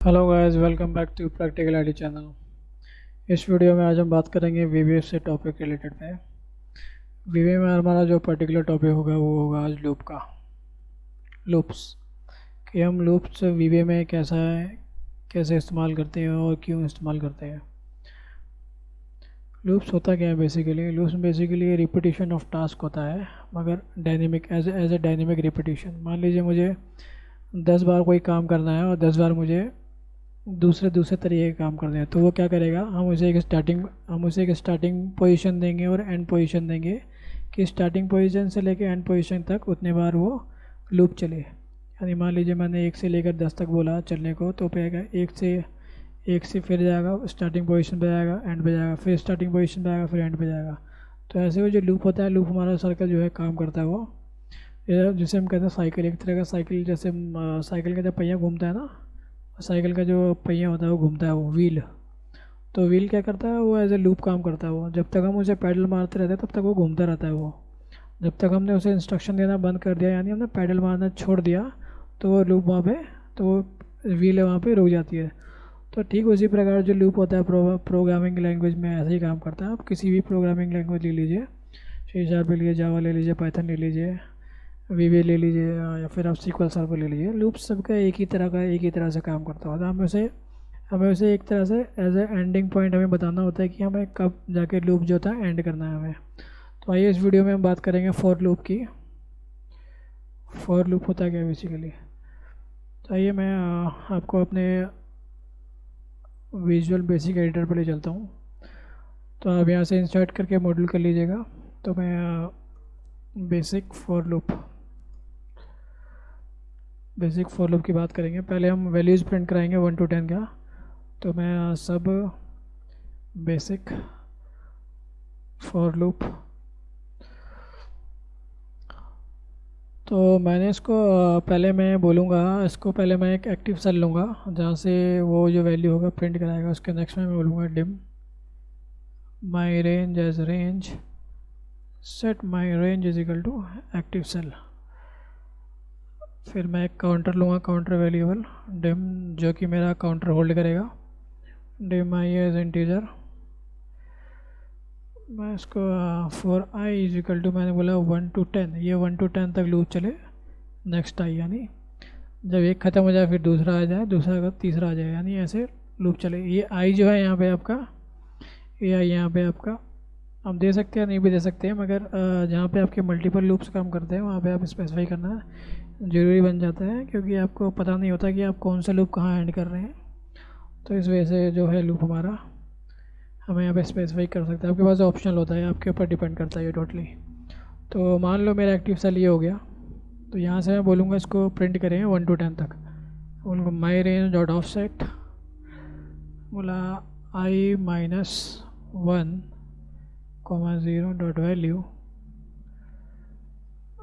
Hello guys, welcome back to practical ID channel. इस video में आज हम बात करेंगे वीबीए से टॉपिक रिलेटेड में। वीबीए में हमारा जो पर्टिकुलर टॉपिक होगा वो होगा आज लूप का। लूप्स कि हम लूप्स वीबीए में कैसा है, कैसे इस्तेमाल करते हैं और क्यों इस्तेमाल करते हैं। लूप्स होता क्या है basically? Loops basically repetition of task होता है, मगर dynamic as a dynamic repetition. मान लीजिए मुझे 10 बार कोई काम करना है और 10 बार मुझे दूसरे दूसरे तरीके के काम करते हैं, तो वो क्या करेगा, हम उसे एक स्टार्टिंग पोजीशन देंगे और एंड पोजीशन देंगे कि स्टार्टिंग पोजीशन से लेकर एंड पोजीशन तक उतने बार वो लूप चले। यानी मान लीजिए मैंने 1 से लेकर 10 तक बोला चलने को, तो पेगा एक से फिर जाएगा, स्टार्टिंग पोजीशन पे जाएगा, एंड पे जाएगा, फिर स्टार्टिंग पोजीशन पे आएगा, फिर एंड पे जाएगा। तो ऐसे वो जो लूप होता है, लूप हमारा सर्कल जो है काम करता है वो, जिसे हम कहते हैं साइकिल। एक तरह का साइकिल, जैसे साइकिल का जब पहिया घूमता है ना, साइकिल का जो पहिया होता है वो घूमता है, वो व्हील। तो व्हील क्या करता है, वो एज ए लूप काम करता है। वो जब तक हम उसे पैडल मारते रहते हैं तब तक वो घूमता रहता है। वो जब तक हमने उसे इंस्ट्रक्शन देना बंद कर दिया, यानी हमने पैडल मारना छोड़ दिया, तो वो लूप वहाँ पे, तो वो व्हील है वहाँ पे रुक जाती है। तो ठीक उसी प्रकार जो लूप होता है प्रोग्रामिंग लैंग्वेज में ऐसे ही काम करता है। आप किसी भी प्रोग्रामिंग लैंग्वेज ले लीजिए, C# ले लीजिए, जावा ले लीजिए, पाइथन ले लीजिए, वीबीए ले लीजिए, या फिर आप SQL सर्वर ले लीजिए। लूप सबका एक ही तरह से काम करता होता है। हमें उसे एक तरह से एज ए एंडिंग पॉइंट हमें बताना होता है कि हमें कब जाके लूप जो था एंड करना है हमें। तो आइए इस वीडियो में हम बात करेंगे फॉर लूप की। फॉर लूप होता है क्या बेसिकली? तो आइए मैं आपको अपने विजुअल बेसिक एडिटर पर ले चलता हूँ। तो आप यहाँ से इंसर्ट करके मॉड्यूल कर लीजिएगा। तो मैं बेसिक फॉर लूप की बात करेंगे। पहले हम वैल्यूज़ प्रिंट कराएंगे 1 to 10 का। तो मैं सब बेसिक फॉर लूप, तो मैंने इसको पहले मैं बोलूँगा, इसको पहले मैं एक एक्टिव सेल लूँगा जहाँ से वो जो वैल्यू होगा प्रिंट कराएगा। उसके नेक्स्ट में मैं बोलूँगा dim my range as range, set my range is equal to active cell. फिर मैं एक काउंटर लूँगा, काउंटर वेरिएबल डिम, जो कि मेरा काउंटर होल्ड करेगा। डिम आई एज इंटीजर, मैं इसको for I is equal to, मैंने बोला 1 to 10, ये 1 to 10 तक लूप चले। नेक्स्ट आई, यानी जब एक ख़त्म हो जाए फिर दूसरा आ जाए, दूसरा का तीसरा आ जाए, यानी ऐसे लूप चले। ये आई जो है यहाँ पे आपका, ये आई यहाँ पे आपका आप दे सकते हैं, नहीं भी दे सकते हैं, मगर जहाँ पे आपके मल्टीपल लूप्स काम करते हैं वहाँ पे आप स्पेसिफाई करना ज़रूरी बन जाता है, क्योंकि आपको पता नहीं होता कि आप कौन सा लूप कहाँ एंड कर रहे हैं। तो इस वजह से जो है लूप हमारा हमें यहाँ पे स्पेसिफाई कर सकते हैं। आपके पास ऑप्शनल होता है, आपके ऊपर डिपेंड करता है ये टोटली। तो मान लो मेरा एक्टिव सेल ये हो गया, तो यहाँ से मैं बोलूँगा इसको प्रिंट करें 1 to 10 तक। बोलूँगा my range dot offset, बोला i -1 0 dot value,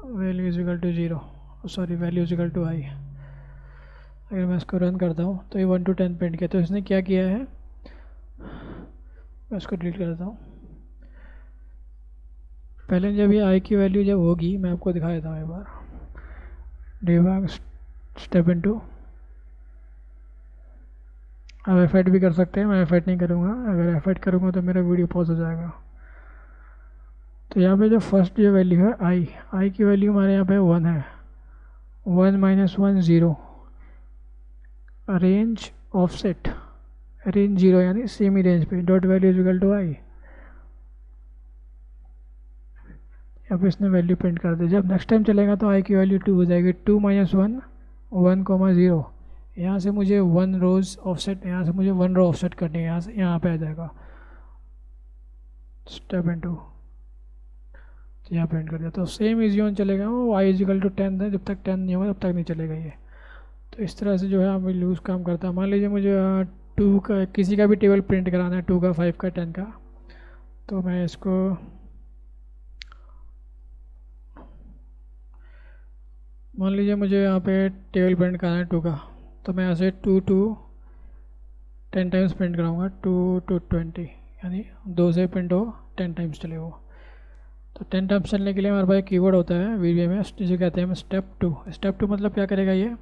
value is equal to 0, sorry value is equal to i. अगर मैं इसको रन करता हूँ तो ये 1 to 10 प्रिंट किया। तो इसने क्या किया है, मैं इसको डिलीट कर देता हूँ। पहले जब ये आई की वैल्यू जब होगी, मैं आपको दिखा देता हूँ एक बार। डिबग स्टेप इनटू, आप एफर्ट भी कर सकते हैं, मैं एफर्ट नहीं करूँगा। अगर एफर्ट करूँगा तो मेरा वीडियो पॉज हो जाएगा। तो यहाँ पे जो फर्स्ट जो वैल्यू है आई की वैल्यू हमारे यहाँ पे 1 है। 1 - 1 0, रेंज ऑफसेट, रेंज 0 यानी सेमी रेंज पे, dot value is equal to i. यहाँ पे इसने वैल्यू प्रिंट कर दी। जब नेक्स्ट टाइम चलेगा तो आई की वैल्यू 2 हो जाएगी। 2 - 1 1, 0। यहाँ से मुझे 1 रोज ऑफसेट, यहाँ से मुझे 1 रो ऑफसेट करनी है, यहाँ से यहाँ पे आ जाएगा स्टेप इनटू, तो यहाँ प्रिंट कर दिया। तो सेम इजी ऑन चलेगा, वो आई इज इक्वल टू 10 है, जब तक 10 नहीं होगा तब तक नहीं चलेगा ये। तो इस तरह से जो है हमें लूज काम करता है। मान लीजिए मुझे 2 का किसी का भी टेबल प्रिंट कराना है, 2 का, 5 का, 10 का। तो मैं इसको मान लीजिए मुझे यहाँ पे टेबल प्रिंट कराना है 2 का, तो मैं ऐसे 2 to 10 टाइम्स प्रिंट कराऊंगा। 2 to 20, यानी 2 से प्रिंट हो 10 टाइम्स चले वो। तो 10 टाइम्स चलने के लिए हमारे पास एक कीवर्ड होता है वीबीए में, जिसे कहते हैं स्टेप 2। स्टेप 2 मतलब क्या करेगा ये,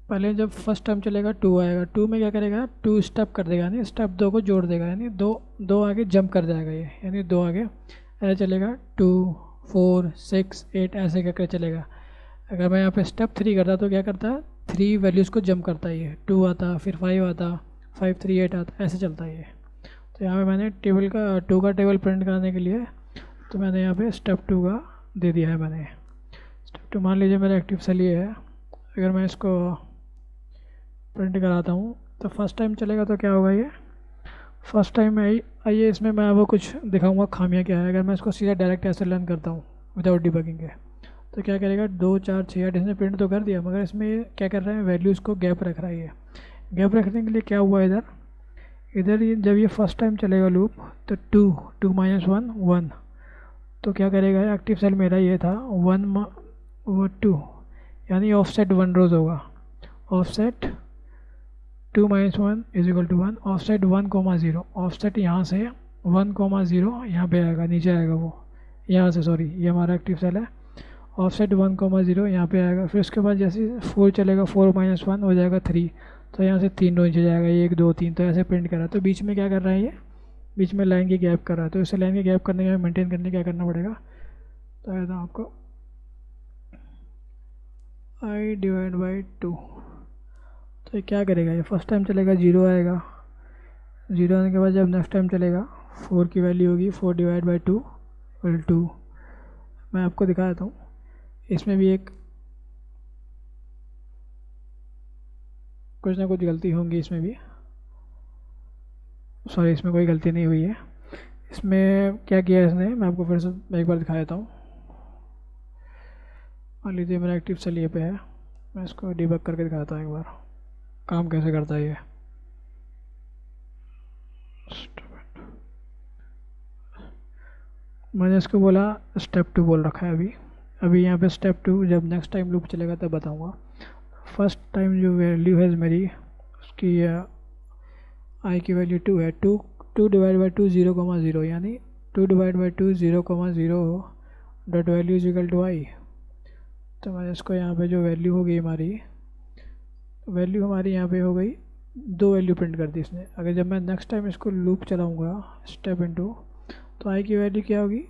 पहले जब फर्स्ट टाइम चलेगा 2 आएगा, 2 में क्या करेगा, 2 स्टेप कर देगा, यानी स्टेप 2 को जोड़ देगा, यानी दो दो आगे जंप कर जाएगा ये, यानी 2 आगे ऐसे चलेगा, 2 4 6 8 ऐसे करके चलेगा। अगर मैं यहाँ पे स्टेप 3 करता तो क्या करता है, 3 वैल्यूज़ को जंप करता है, ये 2 आता, फिर 5 आता, 5 3 8 आता, ऐसे चलता है ये। तो यहाँ पे मैंने टेबल का 2 का टेबल प्रिंट करने के लिए तो मैंने यहाँ पे स्टेप 2 का दे दिया है मैंने। स्टेप 2 मान लीजिए मेरा एक्टिव सेल ये है, अगर मैं इसको प्रिंट कराता हूँ तो फर्स्ट टाइम चलेगा तो क्या होगा, ये फर्स्ट टाइम में आइए इसमें मैं आपको कुछ दिखाऊंगा खामियां क्या है। अगर मैं इसको सीधा डायरेक्ट ऐसे लर्न करता हूँ विदाउट डिबगिंग के, तो क्या करेगा, 2 4 6 8 इसने प्रिंट तो कर दिया, मगर इसमें ये क्या कर रहा है, वैल्यूज़ को गैप रख रहा है। ये गैप रखने के लिए क्या हुआ इधर, इधर ये जब ये फर्स्ट टाइम चलेगा लूप तो 2 2 -1 1, तो क्या करेगा, एक्टिव सेल मेरा ये था 1 2, यानी ऑफसेट 1 रोज होगा, ऑफसेट 2 - 1 = 1, ऑफसेट 1,0, ऑफसेट यहाँ से 1,0 यहाँ पे आएगा, नीचे आएगा वो यहाँ से, सॉरी ये हमारा एक्टिव सेल है, ऑफसेट 1,0 यहाँ पे आएगा। फिर उसके बाद जैसे 4 चलेगा, 4 - 1 हो जाएगा 3, तो यहाँ से 3 रो नीचे जाएगा, 1 2 3, तो ऐसे प्रिंट कर रहा है। तो बीच में क्या कर रहा है, ये बीच में लाइन की गैप कर रहा है, तो इसे लाइन की गैप करने के मेंटेन करने क्या करना पड़ेगा, तो ऐसा आपको i/2, तो ये क्या करेगा, ये फर्स्ट टाइम चलेगा 0 आएगा, 0 आने के बाद जब नेक्स्ट टाइम चलेगा 4 की वैल्यू होगी, 4/2 = 2। मैं आपको दिखा देता हूँ, इसमें भी एक कुछ ना कुछ गलती होंगी, इसमें भी सॉरी इसमें कोई गलती नहीं हुई है। इसमें क्या किया इसने, मैं आपको फिर से एक बार दिखा देता हूँ। मान लीजिए मेरा एक्टिव सेल ये पे है, मैं इसको डिबग करके दिखाता हूँ एक बार काम कैसे करता है ये। मैंने इसको बोला स्टेप 2 बोल रखा है अभी यहाँ पे स्टेप 2 जब नेक्स्ट टाइम लूप चलेगा तब बताऊँगा। फर्स्ट टाइम जो वैल्यू है मेरी उसकी आई की वैल्यू 2 है, 2 2/2 0,0, यानी 2/2 0,0 डॉट वैल्यू = आई। तो मैंने इसको यहाँ पे जो वैल्यू होगी हमारी यहाँ पे हो गई, 2 वैल्यू प्रिंट कर दी इसने। अगर जब मैं नेक्स्ट टाइम इसको लूप चलाऊँगा स्टेप इनटू, तो आई की वैल्यू क्या होगी,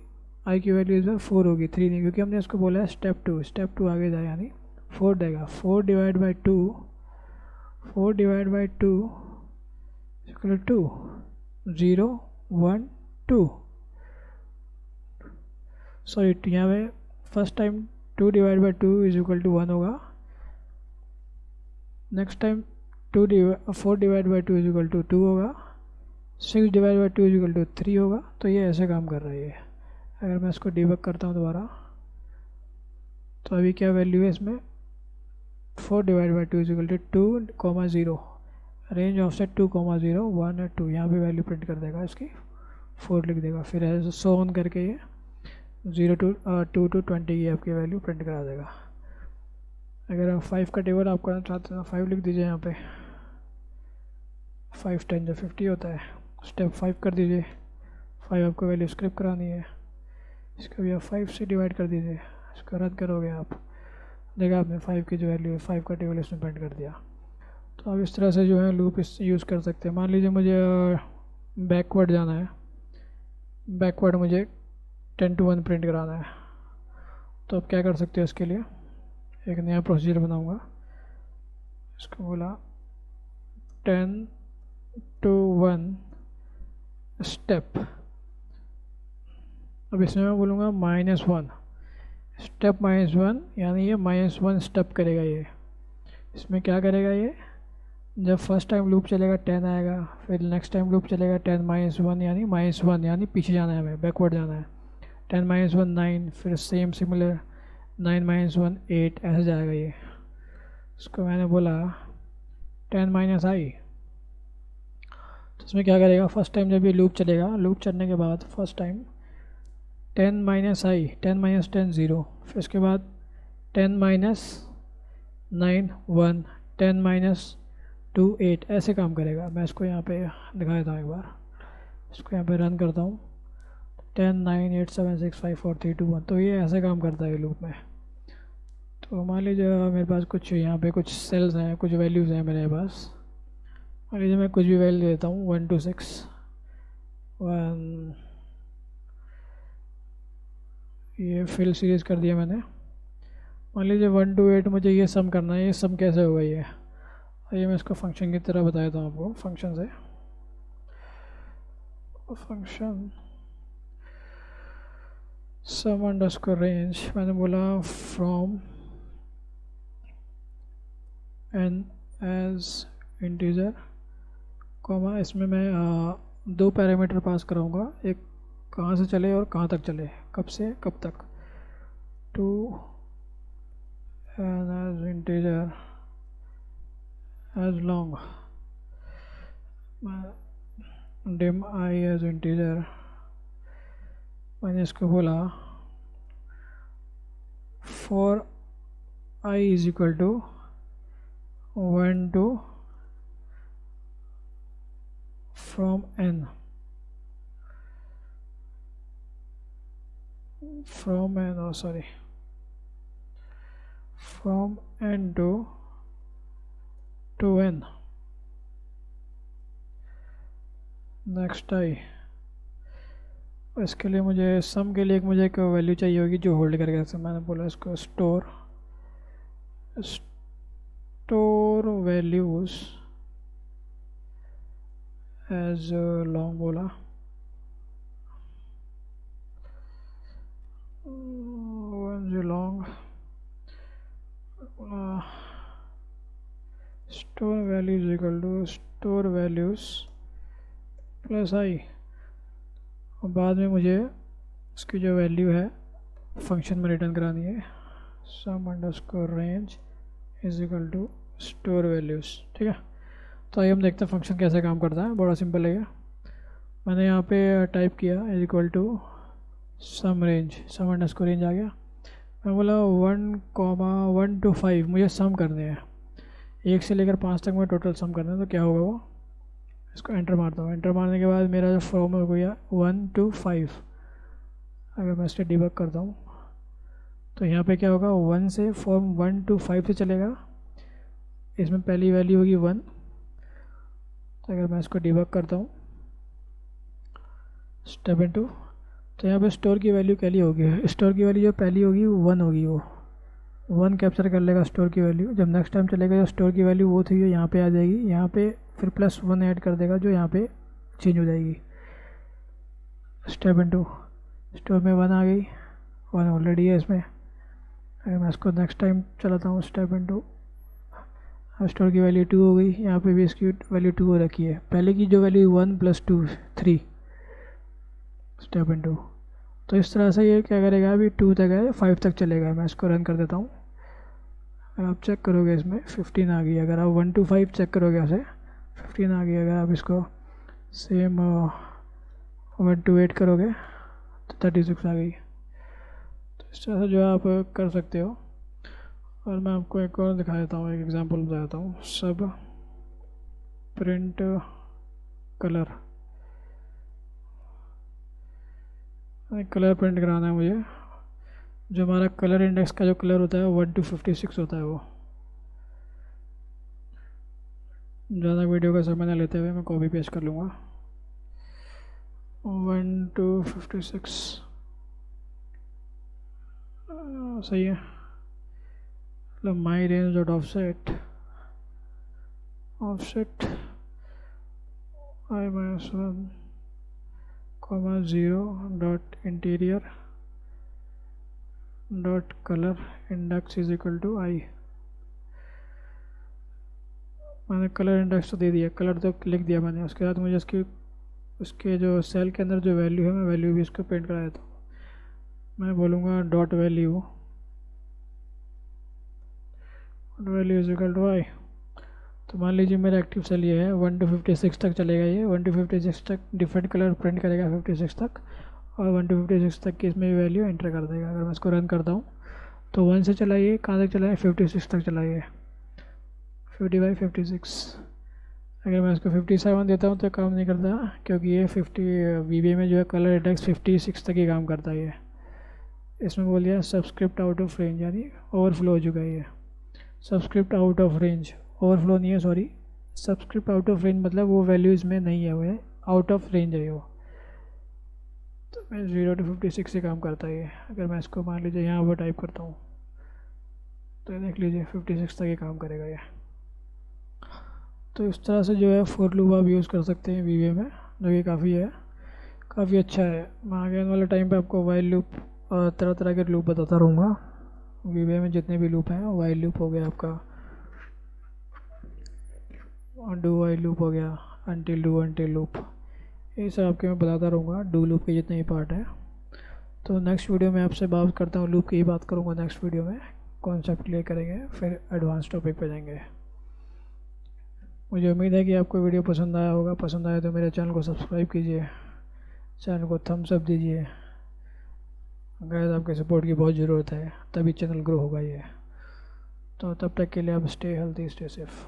आई की वैल्यू इस बार 4 होगी, 3 नहीं, क्योंकि हमने इसको बोला है स्टेप 2 आगे जाए, यानी 4 देगा, 4/2 = 2 0 1 2। सॉरी यहाँ पे फर्स्ट टाइम 2/2 = 1 होगा, नेक्स्ट टाइम 4/2 = 2 होगा, 6/2 = 3 होगा। तो ये ऐसे काम कर रही है। अगर मैं इसको डिबग करता हूँ दोबारा, तो अभी क्या वैल्यू है इसमें, 4/2 = 2,0, रेंज ऑफसेट 2,0 1 और 2, यहाँ पे वैल्यू प्रिंट कर देगा, इसकी 4 लिख देगा, फिर ऐसे सो ऑन करके ये 0 to 2 to 20 की आपकी वैल्यू प्रिंट करा देगा। अगर आप 5 का टेबल आप करना चाहते हैं तो 5 लिख दीजिए यहाँ पे, 5 10 जो 50 होता है, स्टेप 5 कर दीजिए, 5 आपको वैल्यू स्क्रिप्ट करानी है, इसको भी आप 5 से डिवाइड कर दीजिए, इसको रद्द करोगे आप, देखा आपने 5 की जो वैल्यू है 5 का टेबल इसमें प्रिंट कर दिया। तो आप इस तरह से जो है लूप इस यूज़ कर सकते हैं। मान लीजिए मुझे बैकवर्ड जाना है, बैकवर्ड मुझे 10 to 1 प्रिंट कराना है, तो आप क्या कर सकते हैं, इसके लिए एक नया प्रोसीजर बनाऊंगा, इसको बोला 10 to 1 स्टेप। अब इसमें मैं बोलूँगा -1 स्टेप, -1 यानी ये -1 स्टेप करेगा। ये इसमें क्या करेगा, ये जब फर्स्ट टाइम लूप चलेगा 10 आएगा, फिर नेक्स्ट टाइम लूप चलेगा 10 -1 यानी -1 यानी पीछे जाना है, हमें बैकवर्ड जाना है, 10 - 1 9, फिर सेम सिमिलर 9 - 1 8, ऐसे जाएगा ये। इसको मैंने बोला 10 - i, तो इसमें क्या करेगा, फर्स्ट टाइम जब ये लूप चलेगा, लूप चलने के बाद फर्स्ट टाइम 10 - i 10 - 10 0, फिर उसके बाद 10 - 9 1, 10 - 2 8, ऐसे काम करेगा। मैं इसको यहाँ पे दिखा देता हूँ एक बार, इसको यहाँ पे रन करता हूँ, 10 9 8 7 6 5 4 3 2 1, तो ये ऐसे काम करता है लूप में। तो तो मान लीजिए मेरे पास कुछ यहाँ पे कुछ सेल्स हैं, कुछ वैल्यूज़ हैं मेरे पास। मान लीजिए मैं कुछ भी वैल्यू देता हूँ 1 to 6 1, ये फिल सीरीज़ कर दिया मैंने। मान लीजिए 1 to 8 मुझे ये सम करना है। ये सम कैसे होगा ये? आइए मैं इसको फंक्शन की तरह बता देता हूँ आपको। फंक्शन से फंक्शन सम अंडरस्कोर रेंज, मैंने बोला from n as integer comma, इसमें मैं दो पैरामीटर पास कराऊंगा, एक कहाँ से चले और कहाँ तक चले, कब से कब तक। To n as integer as long dim I as integer. मैंने इसको बोला for I is equal to 1 to from n from n to n। Next I, इसके लिए मुझे सम के लिए मुझे एक वैल्यू चाहिए होगी जो होल्ड करेगा। जैसे मैंने बोला इसको स्टोर वैल्यूज एज लॉन्ग बोला, long store values equal to store values plus i. और बाद में मुझे इसकी जो वैल्यू है फंक्शन में रिटर्न करानी है। Sum underscore range is equal to store values. ठीक है, तो आइए हम देखते हैं फंक्शन कैसे काम करता है। बड़ा सिंपल है। मैंने यहाँ पे टाइप किया is equal to sum range, sum underscore range आ गया। मैं बोला 1 to 5 मुझे सम करने हैं, 1 से लेकर 5 तक मैं टोटल सम करना है। तो क्या होगा वो, इसको एंटर मारता हूँ। एंटर मारने के बाद मेरा जो फ्रॉम हो गया 1 to 5। अगर मैं इससे डिबग करता हूँ तो यहाँ पे क्या होगा, 1 से फॉर्म 1 to 5 से चलेगा। इसमें पहली वैल्यू होगी 1। तो अगर मैं इसको डिबग करता हूँ स्टेप इनटू, तो यहाँ पे स्टोर की वैल्यू क्या होगी, स्टोर की वैल्यू जो पहली होगी 1 होगी, वो 1 कैप्चर कर लेगा स्टोर की वैल्यू। जब नेक्स्ट टाइम चलेगा जो स्टोर की वैल्यू वो थी यहाँ पे आ जाएगी, यहाँ पे फिर +1 ऐड कर देगा जो यहाँ पे चेंज हो जाएगी। स्टेप इनटू, स्टोर में 1 आ गई, 1 ऑलरेडी है इसमें। अगर मैं इसको नेक्स्ट टाइम चलाता हूँ स्टेप इनटू, स्टोर की वैल्यू 2 हो गई, यहाँ पे भी इसकी वैल्यू 2 हो रखी है। पहले की जो वैल्यू 1 + 2 3 स्टेप इनटू। तो इस तरह से ये क्या करेगा, अभी 2 तक है, 5 तक चलेगा। मैं इसको रन कर देता हूँ। अगर आप चेक करोगे इसमें 15 आ गई। अगर आप 1 to 5 चेक करोगे ऐसे 15 आ गई। अगर आप इसको सेम 1 to 8 करोगे तो 36 आ गई। तो इस तरह से जो आप कर सकते हो। और मैं आपको एक और दिखा देता हूँ, एक एग्जांपल बता देता हूँ। सब प्रिंट कलर, कलर प्रिंट कराना है मुझे। जो हमारा कलर इंडेक्स का जो कलर होता है 1 to 56 होता है। वो ज़्यादा वीडियो का समय न लेते हुए मैं कॉपी पेस्ट कर लूँगा। 1 to 56 सही है। मतलब my range dot offset i-1 0 dot interior dot colour index is equal to i. मैंने कलर इंडेक्स तो दे दिया, कलर तो लिख दिया मैंने। उसके बाद मुझे उसके जो सेल के अंदर जो वैल्यू है, मैं वैल्यू भी इसको प्रिंट करा देता हूँ। मैं बोलूँगा dot value is equal to i. तो मान लीजिए मेरा एक्टिव सेल ये है, 1 to 56 तक चलेगा। ये 1 to 56 तक डिफरेंट कलर प्रिंट करेगा 56 तक, और 1 to 56 तक की इसमें वैल्यू एंटर कर देगा। अगर मैं इसको रन करता हूँ तो 1 से चलाइए, कहाँ तक चलाइए, 56 तक चलाइए, 50/56। अगर मैं इसको 57 देता हूँ तो काम नहीं करता, क्योंकि ये 50 VBA में जो है कलर इंडेक्स 56 तक ही काम करता है। ये इसमें बोल दिया सबस्क्रिप्ट आउट ऑफ रेंज, यानी ओवरफ्लो हो चुका है ये। Subscript out of range, overflow नहीं है sorry, subscript out of range मतलब वो वैल्यू इसमें नहीं है, वो है आउट ऑफ रेंज है वो। तो मैं 0 to 56 से काम करता है ये। अगर मैं इसको मान लीजिए यहाँ पर टाइप करता हूँ तो देख लीजिए 56 तक ये काम करेगा ये। तो इस तरह से जो है फॉर लूप आप यूज़ कर सकते हैं वीवे में, जो कि काफ़ी अच्छा है। मैं आगे आने वाले टाइम पे आपको वाइल लूप और तरह तरह के लूप बताता रहूँगा। वीवे में जितने भी लूप हैं, वाइल लूप हो गया आपका, डू वाइल लूप हो गया, अनटिल लूप, ये सब आपके मैं बताता रहूँगा, डू लूप के जितने भी पार्ट हैं। तो नेक्स्ट वीडियो में आपसे बात करता हूँ, लूप की ही बात करूँगा नेक्स्ट वीडियो में, कॉन्सेप्ट क्लियर करेंगे, फिर एडवांस टॉपिक पे जाएंगे। मुझे उम्मीद है कि आपको वीडियो पसंद आया होगा। पसंद आया तो मेरे चैनल को सब्सक्राइब कीजिए, चैनल को थम्स अप दीजिए। गाइस आपके सपोर्ट की बहुत ज़रूरत है, तभी चैनल ग्रो होगा ये। तो तब तक के लिए आप स्टे हेल्थी, स्टे सेफ।